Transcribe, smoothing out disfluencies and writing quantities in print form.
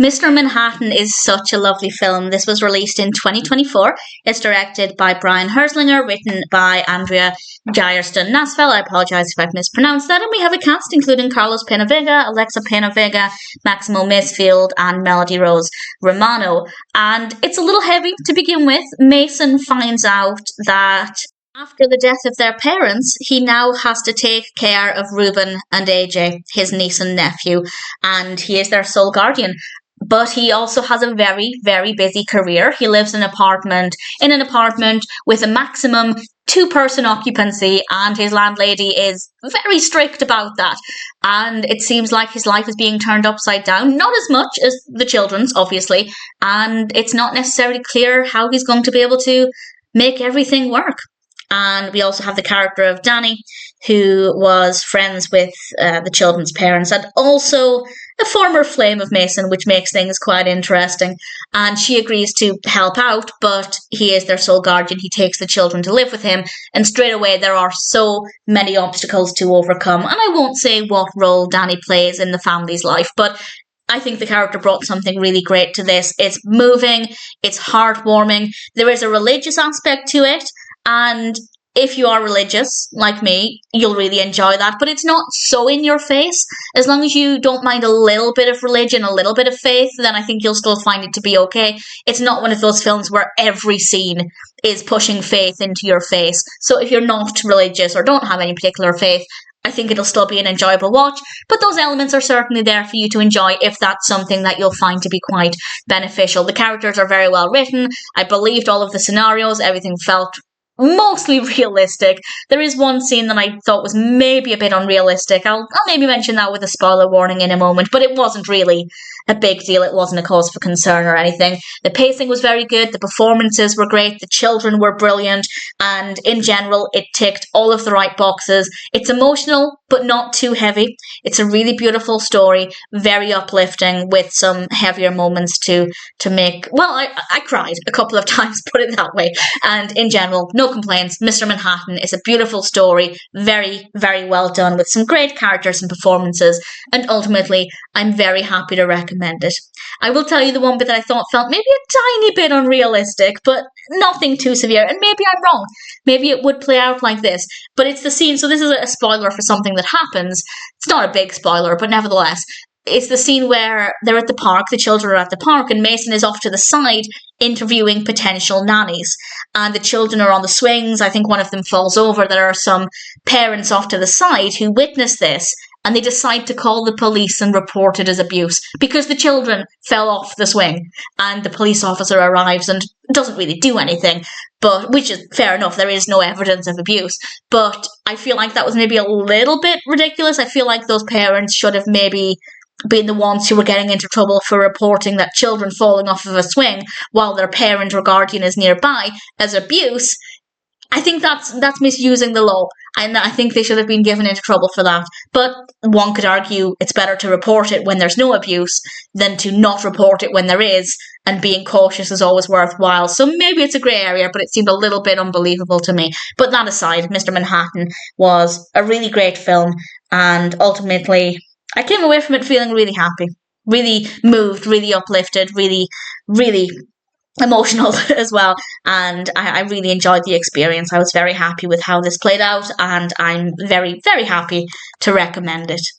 Mr. Manhattan is such a lovely film. This was released in 2024. It's directed by Brian Herzlinger, written by Andrea Gyertson Nasfell. I apologize if I've mispronounced that. And we have a cast including Carlos PenaVega, Alexa PenaVega, Maximo Masefield, and Mélodie Rose Romano. And it's a little heavy to begin with. Mason finds out that after the death of their parents, he now has to take care of Reuben and AJ, his niece and nephew, and he is their sole guardian. But he also has a very, very busy career. He lives in an apartment with a maximum 2-person occupancy, and his landlady is very strict about that. And it seems like his life is being turned upside down, not as much as the children's, obviously, and it's not necessarily clear how he's going to be able to make everything work. And we also have the character of Dani, who was friends with the children's parents and also a former flame of Mason, which makes things quite interesting. And she agrees to help out, but he is their sole guardian. He takes the children to live with him. And straight away, there are so many obstacles to overcome. And I won't say what role Dani plays in the family's life, but I think the character brought something really great to this. It's moving, it's heartwarming. There is a religious aspect to it. And if you are religious, like me, you'll really enjoy that. But it's not so in your face. As long as you don't mind a little bit of religion, a little bit of faith, then I think you'll still find it to be okay. It's not one of those films where every scene is pushing faith into your face. So if you're not religious or don't have any particular faith, I think it'll still be an enjoyable watch. But those elements are certainly there for you to enjoy if that's something that you'll find to be quite beneficial. The characters are very well written. I believed all of the scenarios. Everything felt mostly realistic. There is one scene that I thought was maybe a bit unrealistic. I'll maybe mention that with a spoiler warning in a moment, but it wasn't really a big deal. It wasn't a cause for concern or anything. The pacing was very good. The performances were great. The children were brilliant. And in general, it ticked all of the right boxes. It's emotional, but not too heavy. It's a really beautiful story, very uplifting with some heavier moments to make. Well, I cried a couple of times, put it that way. And in general, no complaints. Mr. Manhattan is a beautiful story, very, very well done with some great characters and performances. And ultimately, I'm very happy to recommend it. I will tell you the one bit that I thought felt maybe a tiny bit unrealistic, but nothing too severe. And maybe I'm wrong. Maybe it would play out like this. But it's the scene. So this is a spoiler for something that happens. It's not a big spoiler, but nevertheless, it's the scene where they're at the park, the children are at the park, and Mason is off to the side interviewing potential nannies. And the children are on the swings. I think one of them falls over. There are some parents off to the side who witness this, and they decide to call the police and report it as abuse because the children fell off the swing. And the police officer arrives and doesn't really do anything, but which is fair enough. There is no evidence of abuse. But I feel like that was maybe a little bit ridiculous. I feel like those parents should have maybe been the ones who were getting into trouble for reporting that children falling off of a swing while their parent or guardian is nearby as abuse. I think that's misusing the law, and I think they should have been given into trouble for that. But one could argue it's better to report it when there's no abuse than to not report it when there is, and being cautious is always worthwhile. So maybe it's a grey area, but it seemed a little bit unbelievable to me. But that aside, Mr. Manhattan was a really great film, and ultimately I came away from it feeling really happy, really moved, really uplifted, really, really emotional as well. And I really enjoyed the experience. I was very happy with how this played out, and I'm very, very happy to recommend it.